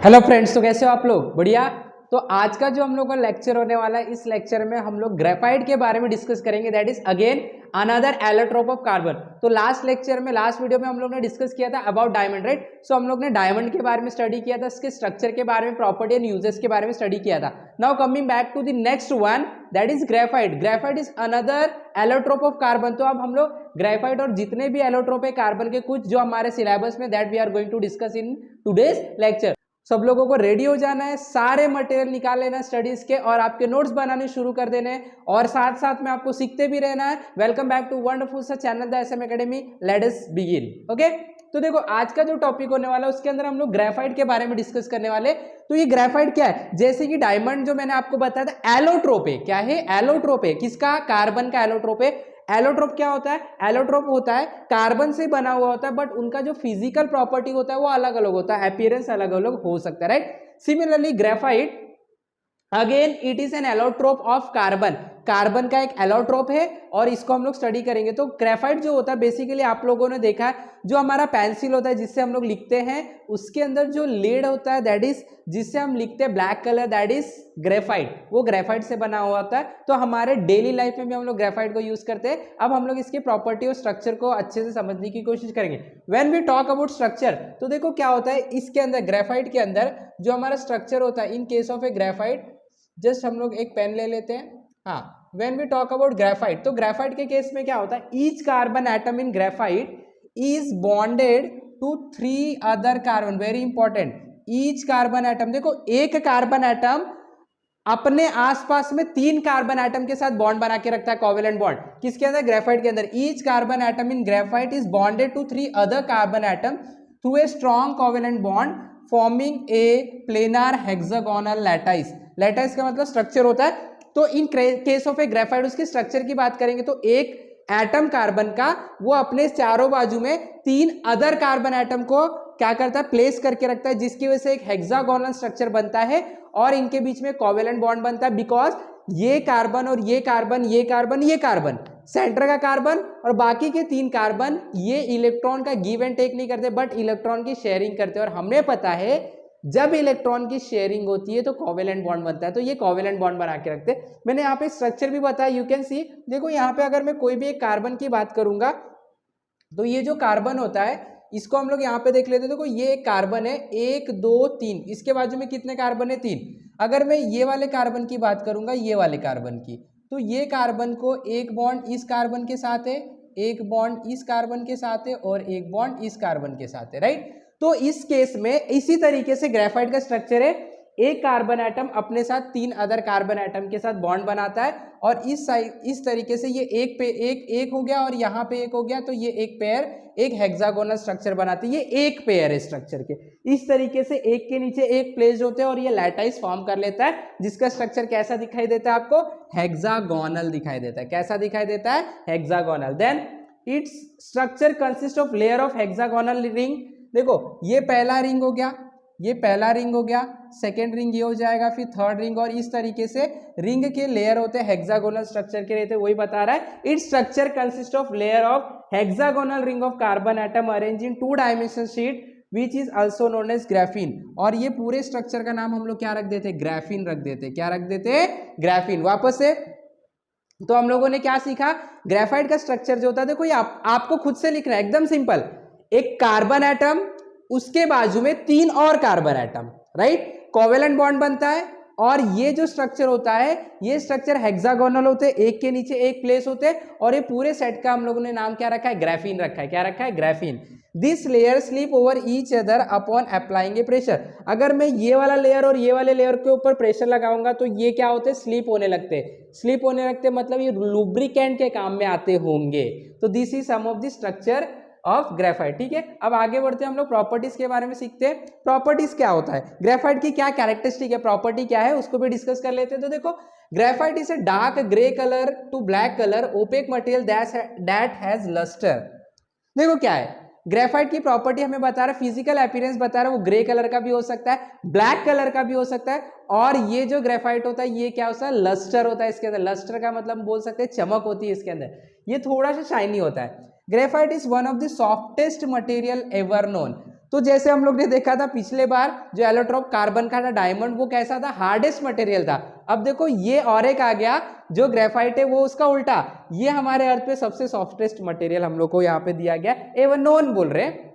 Hello friends, तो कैसे हो आप लोग? बढ़िया। तो आज का जो हम लोग का लेक्चर होने वाला है, इस लेक्चर में हम लोग ग्रेफाइट के बारे में डिस्कस करेंगे। That is again another allotrope of carbon. तो लास्ट लेक्चर में, लास्ट वीडियो में हम लोग ने डिस्कस किया था अबाउट डायमंड, राइट? सो हम लोग ने डायमंड के बारे में स्टडी किया था, इसके स्ट्रक्चर के बारे में, प्रॉपर्टी एंड यूजेस के बारे में स्टडी किया था। Now coming back to the next one, that is graphite. Graphite is another allotrope of carbon. तो अब हम लोग ग्रेफाइट और जितने भी एलोट्रोप है कार्बन के, कुछ जो हमारे सिलेबस में, that we are going to discuss in today's lecture. सब लोगों को रेडी हो जाना है, सारे मटेरियल निकाल लेना स्टडीज के और आपके नोट्स बनाने शुरू कर देने हैं, और साथ साथ में आपको सीखते भी रहना है। वेलकम बैक टू वंडरफुल सा channel the SM academy. Let us begin. Okay, तो देखो आज का जो टॉपिक होने वाला है उसके अंदर हम लोग ग्रेफाइट के बारे में डिस्कस करने वाले। तो ये ग्रेफाइट क्या है? जैसे कि डायमंड जो मैंने आपको बताया था, एलोट्रोप है। क्या है? एलोट्रोप है। किसका? कार्बन का एलोट्रोप है। एलोट्रोप क्या होता है? एलोट्रोप होता है कार्बन से बना हुआ होता है, बट उनका जो फिजिकल प्रॉपर्टी होता है वो अलग अलग होता है, अपीयरेंस अलग अलग हो सकता है, right? Similarly graphite again it is an allotrope of carbon. Carbon का एक एलोट्रोप है और इसको हम लोग स्टडी करेंगे। तो ग्रेफाइट जो होता है बेसिकली आप लोगों ने देखा है, जो हमारा पेंसिल होता है जिससे हम लोग लिखते हैं, उसके अंदर जो लीड होता है, दैट इज जिससे हम लिखते हैं black colour, that is graphite. वो ग्रेफाइट से बना हुआ होता है। तो हमारे डेली लाइफ में भी हम लोग ग्रेफाइट को यूज करते हैं। अब हम लोग इसकी प्रॉपर्टी और स्ट्रक्चर को अच्छे से समझने की कोशिश करेंगे। When we talk about structure, तो देखो क्या होता है इसके अंदर, ग्रेफाइट के अंदर जो हमारा स्ट्रक्चर होता है, in case of a graphite, just हम लोग एक पेन ले लेते हैं। हाँ, when we talk about graphite, तो ग्रेफाइट के केस में क्या होता है, each carbon atom in graphite is bonded to 3 other carbon. Very important, each carbon atom. देखो एक कार्बन एटम अपने आसपास में 3 कार्बन एटम के साथ बॉन्ड बना के रखता है, कोवेलेंट बॉन्ड। किसके अंदर? ग्रेफाइट के अंदर। Each carbon atom in graphite is bonded to 3 other carbon atom through a strong covalent bond forming a planar hexagonal lattice. Lattice का मतलब स्ट्रक्चर होता है। तो in case of a graphite उसकी स्ट्रक्चर की बात करेंगे तो एक एटम कार्बन का वो अपने चारों बाजू में 3 अदर कार्बन एटम को क्या करता है? प्लेस करके रखता है, जिसकी वजह से एक हेक्सागोनल स्ट्रक्चर बनता है और इनके बीच में कोवेलेंट बॉन्ड बनता है। बिकॉज ये कार्बन और ये कार्बन, ये कार्बन, ये कार्बन, सेंटर का कार्बन और बाकी के 3 कार्बन, ये इलेक्ट्रॉन का गिव एंड टेक नहीं करते, बट इलेक्ट्रॉन की शेयरिंग करते हैं। और हमें पता है जब इलेक्ट्रॉन की शेयरिंग होती है तो कोवेलेंट बॉन्ड बनता है। तो ये कोवेलेंट बॉन्ड बना के रखते हैं। मैंने यहाँ पे स्ट्रक्चर भी बताया, यू कैन सी। देखो यहाँ पे अगर मैं कोई भी एक कार्बन की बात करूंगा तो ये जो कार्बन होता है इसको हम लोग यहाँ पे देख लेते हैं। देखो ये एक कार्बन है, 1 2 3, इसके बाजू में कितने कार्बन है? 3। अगर मैं ये वाले कार्बन की बात करूंगा, ये वाले कार्बन की, तो ये कार्बन को एक बॉन्ड इस कार्बन के साथ है, एक बॉन्ड इस कार्बन के साथ है और एक बॉन्ड इस कार्बन के साथ है, राइट? तो इस केस में इसी तरीके से ग्रेफाइट का स्ट्रक्चर है। एक कार्बन एटम अपने साथ 3 अदर कार्बन एटम के साथ बॉन्ड बनाता है और इस तरीके से ये एक पे एक हो गया और यहाँ पे एक हो गया, तो ये एक पेयर एक हेक्सागोनल स्ट्रक्चर बनाती है। ये एक पेयर है स्ट्रक्चर के। इस तरीके से एक के नीचे एक प्लेस्ड होते हैं और ये लैटाइस फॉर्म कर लेता है, जिसका स्ट्रक्चर कैसा दिखाई देता है आपको? हेक्सागोनल दिखाई देता है। कैसा दिखाई देता है? Hexagonal. Then its structure consist of layer of hexagonal ring. देखो ये पहला रिंग हो गया, ये पहला रिंग हो गया, सेकेंड रिंग ये हो जाएगा, फिर थर्ड रिंग, और इस तरीके से रिंग के लेयर होते हैं, हेक्सागोनल स्ट्रक्चर के रहते हैं, वही बता रहा है। Its structure consist of layer of hexagonal ring of carbon atom arrange in 2 dimensional sheet which is also known as graphene. और ये पूरे स्ट्रक्चर का नाम हम लोग क्या रख देते? ग्राफीन रख देते। क्या रख देते? ग्राफीन। वापस से तो हम लोगों ने क्या सीखा? ग्रेफाइट का स्ट्रक्चर जो होता है, देखो ये आपको खुद से लिखना है, एकदम सिंपल। एक कार्बन एटम, उसके बाजू में 3 और carbon atom, right? Covalent bond बनता है और ये जो स्ट्रक्चर होता है, ये स्ट्रक्चर हेक्सागोनल होते हैं, एक के नीचे एक प्लेस होते हैं, और ये पूरे सेट का हम लोगों ने नाम क्या रखा है? ग्राफीन रखा है। क्या रखा है? Graphene. This layer sleep over each other upon applying A pressure. अगर मैं ये वाला लेयर और ये वाले लेयर के ऊपर प्रेशर लगाऊंगा तो ये क्या होते हैं? स्लीप होने लगते हैं। स्लीप होने लगते हैं मतलब ये लुब्रिकेंट के काम में आते होंगे। तो this is some of the structure of graphite. ठीक है, अब आगे बढ़ते हैं, हम लोग प्रॉपर्टीज के बारे में सीखते हैं। प्रॉपर्टीज क्या होता है, ग्रेफाइट की क्या कैरेक्टरिस्टिक है, प्रॉपर्टी क्या है, उसको भी डिस्कस कर लेते हैं। तो देखो graphite is a dark grey colour to black colour opaque material that has lustre. देखो क्या है, ग्रेफाइट की प्रॉपर्टी हमें बता रहा है, फिजिकल अपीयरेंस बता रहा है, वो ग्रे कलर का भी हो सकता है, ब्लैक कलर का भी हो सकता है, और ये जो ग्रेफाइट होता है ये क्या होता है? लस्टर होता है इसके अंदर। लस्टर का मतलब बोल सकते हैं चमक होती है इसके अंदर, ये थोड़ा सा शाइनी होता है। Graphite is one of the softest material ever known. तो जैसे हम लोग ने देखा था पिछले बार जो एलोट्रोप कार्बन का था डायमंड, वो कैसा था, हार्डेस्ट मटेरियल था। अब देखो ये और एक आ गया जो ग्रेफाइट है वो उसका उल्टा, ये हमारे अर्थ पे सबसे सॉफ्टेस्ट मटेरियल हम लोग को यहाँ पे दिया गया, एवन नोन बोल रहे हैं,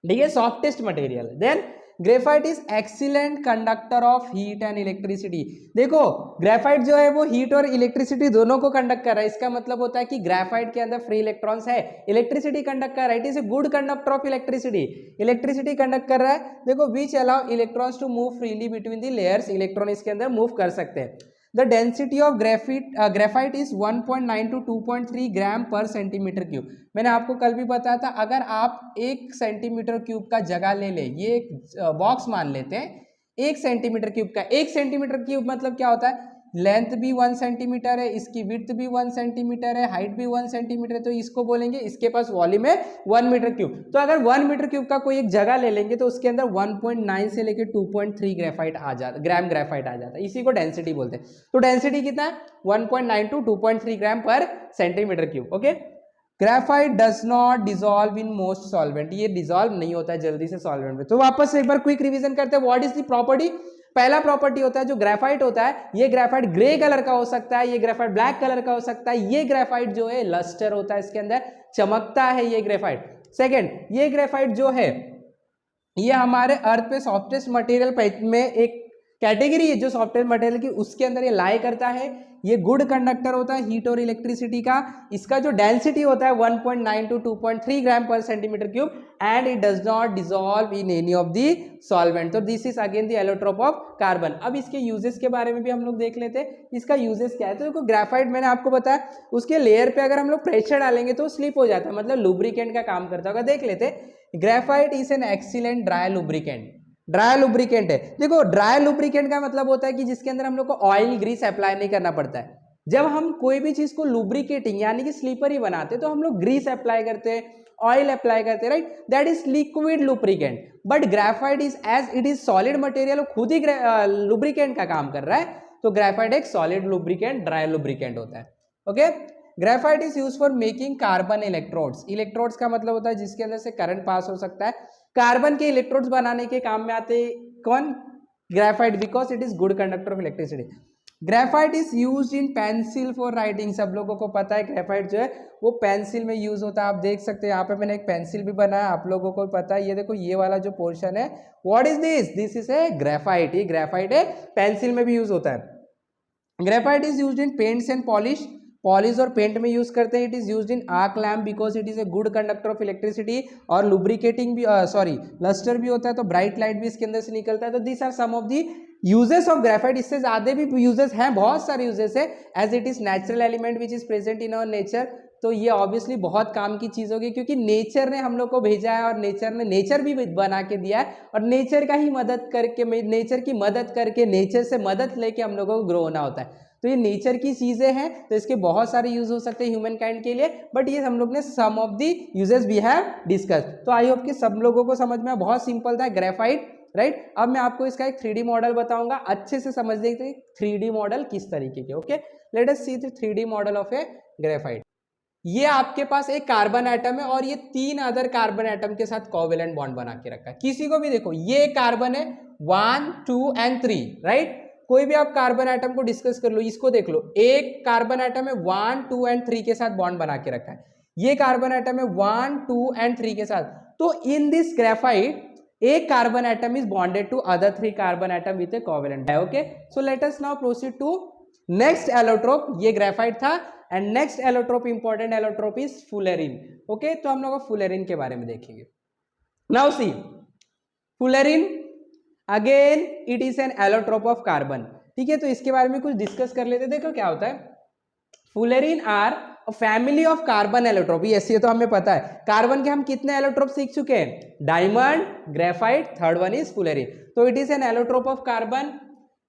ठीक है, softest material. Then graphite is excellent conductor of heat and electricity. देखो ग्रेफाइट जो है वो हीट और इलेक्ट्रिसिटी दोनों को कंडक्ट कर रहा है, इसका मतलब होता है कि ग्रेफाइट के अंदर फ्री इलेक्ट्रॉन्स है, इलेक्ट्रिसिटी कंडक्ट कर रहा है, it is a good conductor of electricity, electricity conduct कर रहा है। देखो which allow electrons to move freely between the layers, electron इसके अंदर मूव कर सकते हैं। The density of graphite is 1.9 to 2.3 gram per centimetre cube. मैंने आपको कल भी बताया था, अगर आप 1 सेंटीमीटर क्यूब का जगह ले ले, ये एक बॉक्स मान लेते हैं 1 सेंटीमीटर क्यूब का, 1 सेंटीमीटर क्यूब मतलब क्या होता है, लेंथ भी 1 सेंटीमीटर है, इसकी विड्थ भी 1 सेंटीमीटर है, हाइट भी 1 सेंटीमीटर है, तो इसको बोलेंगे इसके पास वॉल्यूम है 1 मीटर क्यूब। तो अगर 1 मीटर क्यूब का कोई एक जगह ले लेंगे तो उसके अंदर 1.9 से लेकर 2.3 ग्रेफाइट आ जाता, ग्राम ग्रेफाइट आ जाता है, इसी को डेंसिटी बोलते हैं। तो डेंसिटी कितना है 1.9 to 2.3 gram per centimetre cube. Okay, graphite does not dissolve in most solvent, ये डिसॉल्व नहीं होता है जल्दी से सॉल्वेंट में। तो वापस से एक बार क्विक रिवीजन करते हैं, व्हाट इज द प्रॉपर्टी। पहला प्रॉपर्टी होता है जो ग्रेफाइट होता है, ये ग्रेफाइट ग्रे कलर का हो सकता है, ये ग्रेफाइट ब्लैक कलर का हो सकता है, ये ग्रेफाइट जो है लस्टर होता है, इसके अंदर चमकता है ये ग्रेफाइट। सेकेंड, ये ग्रेफाइट जो है ये हमारे अर्थ पे सॉफ्टेस्ट मटेरियल में एक कैटेगरी है जो सॉफ्टवेयर मटेरियल की, उसके अंदर ये लाई करता है, ये गुड कंडक्टर होता है हीट और इलेक्ट्रिसिटी का, इसका जो डेंसिटी होता है 1.9 to 2.3 gram per centimetre cube, and it does not dissolve in any of the solvent. तो this is again the allotrope of carbon. अब इसके यूजेस के बारे में भी हम लोग देख लेते हैं, इसका यूजेस क्या है। तो देखो ग्रेफाइट मैंने आपको बताया, उसके लेयर पे अगर हम लोग प्रेशर डालेंगे तो स्लिप हो जाता है, मतलब लुब्रिकेंट का काम करता होगा। देख लेते, graphite is an excellent dry lubricant, dry lubricant है। देखो ड्राई लुब्रिकेंट का मतलब होता है कि जिसके अंदर हम लोग को ऑयल ग्रीस अप्लाई नहीं करना पड़ता है। जब हम कोई भी चीज को लुब्रिकेटिंग यानी कि स्लीपरी बनाते हैं तो हम लोग ग्रीस अप्लाई करते हैं, ऑयल अप्लाई करते हैं, right, that is liquid lubricant. But graphite is as it is solid material, खुद ही लुब्रिकेंट का काम कर रहा है, तो ग्रेफाइट एक सॉलिड लुब्रिकेंट, ड्राई लुब्रिकेंट होता है। Okay, graphite is use for making carbon electrodes. Electrodes का मतलब होता है जिसके अंदर से करंट पास हो सकता है। कार्बन के इलेक्ट्रोड्स बनाने के काम में आते कौन, graphite, because it is good conductor of electricity. Graphite is used in pencil for writing. सब लोगों को पता है ग्रेफाइट जो है वो पेंसिल में यूज होता है। आप देख सकते हैं यहाँ पे मैंने एक पेंसिल भी बनाया, आप लोगों को पता है, ये देखो ये वाला जो पोर्शन है, what is this, this is a graphite. ये ग्रेफाइट है, पेंसिल में भी यूज होता है। Graphite is used in paints and polish, polish और पेंट में यूज करते हैं। It is used in arc lamp because it is a good conductor of electricity, और लुब्रिकेटिंग भी लस्टर भी होता है, तो ब्राइट लाइट भी इसके अंदर से निकलता है। तो this are some of the uses of graphite. इससे ज्यादा भी यूजेस हैं, बहुत सारे यूजेस है, as it is natural element which is present in our nature. तो ये ऑब्वियसली बहुत काम की चीज होगी, क्योंकि नेचर ने हम लोग को भेजा है और नेचर ने नेचर भी बना के दिया है, और नेचर का ही मदद करके, नेचर की मदद करके, नेचर से मदद लेके हम लोगों को ग्रो होना होता है। तो ये नेचर की चीजें हैं, तो इसके बहुत सारे यूज हो सकते हैं ह्यूमन काइंड के लिए, बट ये हम लोग ने some of the uses we have discuss. तो आई होप कि सब लोगों को समझ में, बहुत सिंपल था ग्रेफाइट, राइट। अब मैं आपको इसका एक 3D मॉडल बताऊंगा, अच्छे से समझ देखते 3D मॉडल किस तरीके के। Okay, let us see the 3D model of a graphite. ये आपके पास एक कार्बन एटम है और ये 3 अदर कार्बन एटम के साथ कोवेलेंट बॉन्ड बना के रखा है। किसी को भी देखो, ये कार्बन है 1, 2 and 3, राइट। कोई भी आप कार्बन एटम को डिस्कस कर लो, इसको देख लो, एक कार्बन एटम है 1, 2 and 3 के साथ बॉन्ड बना के रखा है। ये कार्बन एटम है 1, 2 and 3 के साथ। तो इन दिस ग्रेफाइट एक carbon atom is bonded to other 3 carbon atom with a covalent है। Okay, so let us now proceed to next allotrope. ये ग्रेफाइट था, and next allotrope, important allotrope is fullerene. Okay, तो हम लोग fullerene के बारे में देखेंगे। Now see fullerene, again it is an allotrope of carbon. ठीक है, तो इसके बारे में कुछ डिस्कस कर लेते। देखो क्या होता है, fullerene are a family of carbon allotrope. ये तो हमें पता है, कार्बन के हम कितने एलोट्रोप सीख चुके हैं, diamond, graphite, third one is fullerene. तो it is an allotrope of carbon.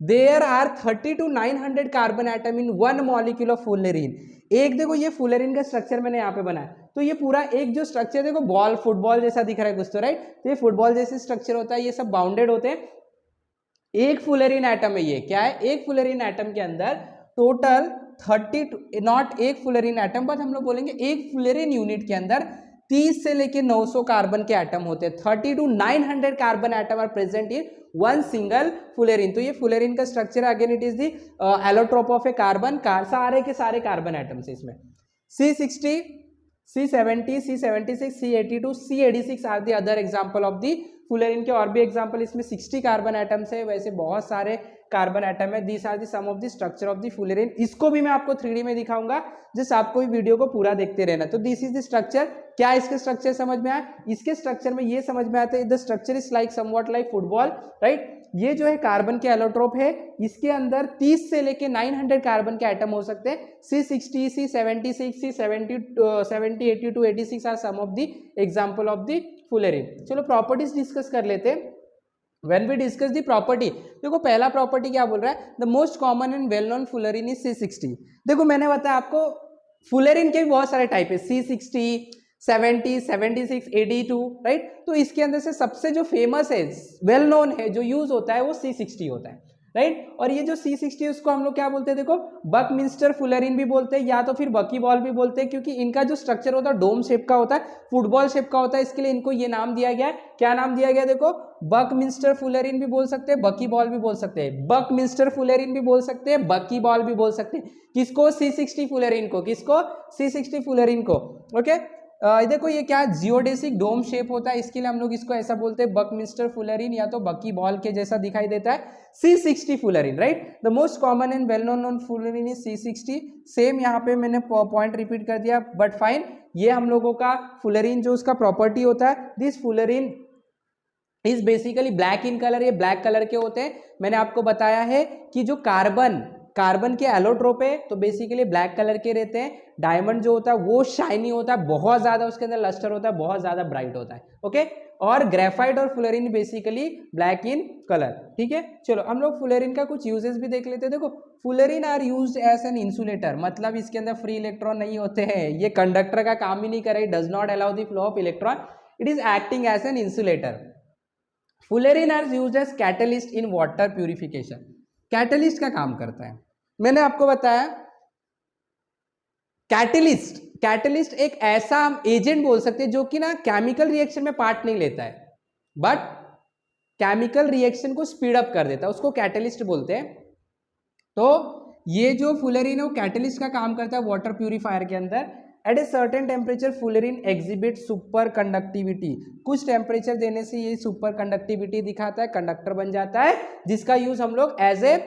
There are 30 to 900 carbon atom in 1 molecule of fullerene. एक देखो ये फुलेरिन का स्ट्रक्चर मैंने यहाँ पे बनाया, तो ये पूरा एक जो स्ट्रक्चर देखो बॉल, फुटबॉल जैसा दिख रहा है कुछ, तो राइट, तो ये फुटबॉल जैसे स्ट्रक्चर होता है, ये सब बाउंडेड होते हैं। एक फुलेरिन एटम है, ये क्या है, एक फुलेरिन एटम के अंदर टोटल 30, नॉट एक फुलेरिन एटम, बट हम लोग बोलेंगे एक फुलेरिन यूनिट के अंदर 30 से लेके 900 कार्बन के एटम होते हैं। 30 to 900 carbon atom are present in one single fullerene. तो ये फुलेरिन का structure again it is the allotrope of a carbon, सारे के सारे कार्बन एटम्स इसमें। C60, C70, C76, C82, C86 are the other example of the fullerene के। और भी एग्जांपल इसमें 60 कार्बन एटम्स है, वैसे बहुत सारे कार्बन एटम है। This are the some of the structure of the fullerene. इसको भी मैं आपको 3D में दिखाऊंगा, जस्ट आपको भी वीडियो को पूरा देखते रहना। तो दिस इज द स्ट्रक्चर। क्या इसके स्ट्रक्चर समझ में आया? इसके स्ट्रक्चर में ये समझ में आता है the structure is like somewhat like football, right. ये जो है कार्बन के एलोट्रोप है, इसके अंदर 30 से लेके 900 कार्बन के एटम हो सकते हैं। C60, C76, C70, 70, 82, 86 are some of the example of the fullerene. चलो प्रॉपर्टीज डिस्कस कर लेते हैं। When we discuss the property, देखो पहला प्रॉपर्टी क्या बोल रहा है, the most common and well known fullerene is C60। देखो मैंने बताया आपको फुलेरिन के भी बहुत सारे टाइप है, C60, 70, 76, 82, राइट। तो इसके अंदर से सबसे जो फेमस है, वेल नोन है, जो यूज होता है वो C60 होता है, राइट। और ये जो C60 उसको हम लोग क्या बोलते हैं, देखो बकमिंस्टर फुलेरिन भी बोलते हैं या तो फिर बकी बॉल भी बोलते हैं, क्योंकि इनका जो स्ट्रक्चर होता है डोम शेप का होता है, फुटबॉल शेप का होता है, इसके लिए इनको ये नाम दिया गया है। क्या नाम दिया गया? देखो बकमिंस्टर फुलेरिन भी बोल सकते हैं, बकी बॉल भी बोल सकते हैं। बकमिंस्टर फुलेरिन भी बोल सकते हैं, बकी बॉल भी बोल सकते हैं। किसको? C60 फुलेरिन को। किसको? C60 फुलेरिन को। ओके, देखो ये क्या जियोडेसिक डोम शेप होता है, इसके लिए हम लोग इसको ऐसा बोलते हैं बकमिंस्टर फुलेरिन, या तो बकी बॉल के जैसा दिखाई देता है, C60 fullerene, right. The most common and well known fullerene is C60। Same यहाँ पे मैंने पॉइंट रिपीट कर दिया, बट फाइन। ये हम लोगों का फुलेरिन जो उसका प्रॉपर्टी होता है, this fullerene is basically black in colour. ये ब्लैक कलर के होते हैं। मैंने आपको बताया है कि जो कार्बन के एलोट्रोप है तो बेसिकली ब्लैक कलर के रहते हैं। डायमंड जो होता है वो शाइनी होता है, बहुत ज्यादा उसके अंदर लस्टर होता है, बहुत ज्यादा ब्राइट होता है, ओके। और ग्रेफाइट और fullerene basically black in colour, ठीक है। चलो हम लोग फुलेरिन का कुछ यूजेस भी देख लेते हैं। देखो fullerene are used as an insulator, मतलब इसके अंदर फ्री इलेक्ट्रॉन नहीं होते हैं, ये कंडक्टर का काम ही नहीं करे, does not allow the flow of electron, it is acting as an insulator. Fullerene are used as catalyst in water purification, catalyst का काम करता है। मैंने आपको बताया कैटलिस्ट एक ऐसा एजेंट बोल सकते हैं जो कि ना केमिकल रिएक्शन में पार्ट नहीं लेता है, बट केमिकल रिएक्शन को स्पीड अप कर देता है, उसको कैटलिस्ट बोलते हैं। तो ये जो फुलेरिन है वो कैटलिस्ट का काम करता है वाटर प्यूरिफायर के अंदर। At a certain temperature fullerene exhibit super conductivity, कुछ टेम्परेचर देने से ये सुपर कंडक्टिविटी दिखाता है, कंडक्टर बन जाता है, जिसका यूज हम लोग as a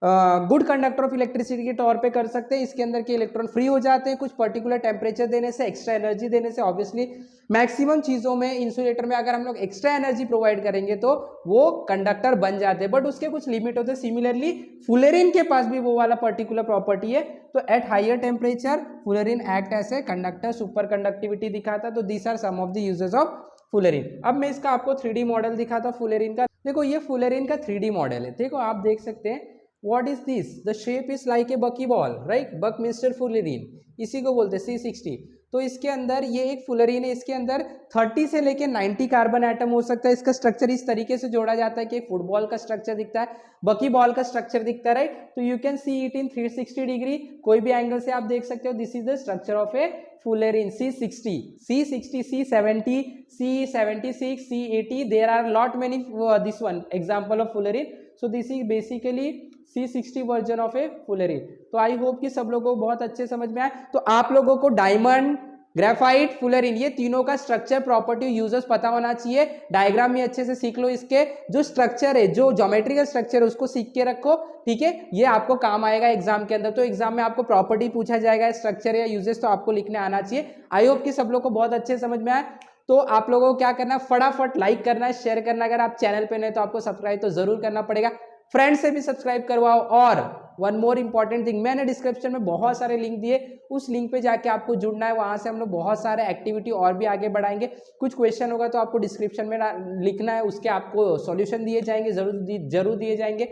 good conductor of electricity के तौर पे कर सकते हैं। इसके अंदर के इलेक्ट्रॉन फ्री हो जाते हैं कुछ पर्टिकुलर टेम्परेचर देने से, एक्स्ट्रा एनर्जी देने से। ऑब्वियसली मैक्सिमम चीज़ों में इंसुलेटर में अगर हम लोग एक्स्ट्रा एनर्जी प्रोवाइड करेंगे तो वो कंडक्टर बन जाते हैं, बट उसके कुछ लिमिट होते हैं। सिमिलरली फुलेरिन के पास भी वो वाला पर्टिकुलर प्रॉपर्टी है। तो at higher temperature fullerene act as a conductor, super conductivity दिखाता है। तो these are some of the uses of fullerene. अब मैं इसका आपको 3D मॉडल दिखाता हूँ फुलेरिन का। देखो ये फुलेरिन का 3D मॉडल है, देखो आप देख सकते हैं। What is this? The shape is like a buckyball, right? Buckminster fullerene, इसी को बोलते हैं C60। तो इसके अंदर ये एक फुलेरिन है, इसके अंदर 30 से लेके 90 कार्बन एटम हो सकता है। इसका स्ट्रक्चर इस तरीके से जोड़ा जाता है कि एक फुटबॉल का स्ट्रक्चर दिखता है, बकी बॉल का स्ट्रक्चर दिखता है, राइट। तो you can see it in 360 degree, कोई भी एंगल से आप देख सकते हो। This is the structure of a fullerene C60, C60, C70, C76, C80, there are lot many this one example of fullerene. So this is basically C60 version of a fullerene. तो I hope कि सब लोगों को बहुत अच्छे समझ में आए। तो आप लोगों को डायमंड, ग्रेफाइट, फुलेरिन ये तीनों का स्ट्रक्चर, प्रॉपर्टी, यूजर्स पता होना चाहिए। डायग्राम में अच्छे से सीख लो, इसके जो स्ट्रक्चर है, जो ज्योमेट्रिकल स्ट्रक्चर है उसको सीख के रखो, ठीक है। ये आपको काम आएगा एग्जाम के अंदर। तो एग्जाम में आपको प्रॉपर्टी पूछा जाएगा, स्ट्रक्चर या यूजेस तो आपको लिखने आना चाहिए। आई होप कि सब लोग को बहुत अच्छे समझ में आए। तो आप लोगों को क्या करना है, फटाफट लाइक करना है, शेयर करना है। अगर आप चैनल पे नए तो आपको सब्सक्राइब तो जरूर करना पड़ेगा, फ्रेंड से भी सब्सक्राइब करवाओ। और वन मोर इंपॉर्टेंट थिंग, मैंने डिस्क्रिप्शन में बहुत सारे लिंक दिए, उस लिंक पे जाके आपको जुड़ना है। वहां से हम लोग बहुत सारे एक्टिविटी और भी आगे बढ़ाएंगे। कुछ क्वेश्चन होगा तो आपको डिस्क्रिप्शन में लिखना है, उसके आपको सॉल्यूशन दिए जाएंगे, जरूर दिए जाएंगे।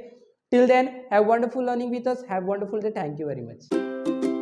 Till then have wonderful learning with us, have wonderful day, thank you very much.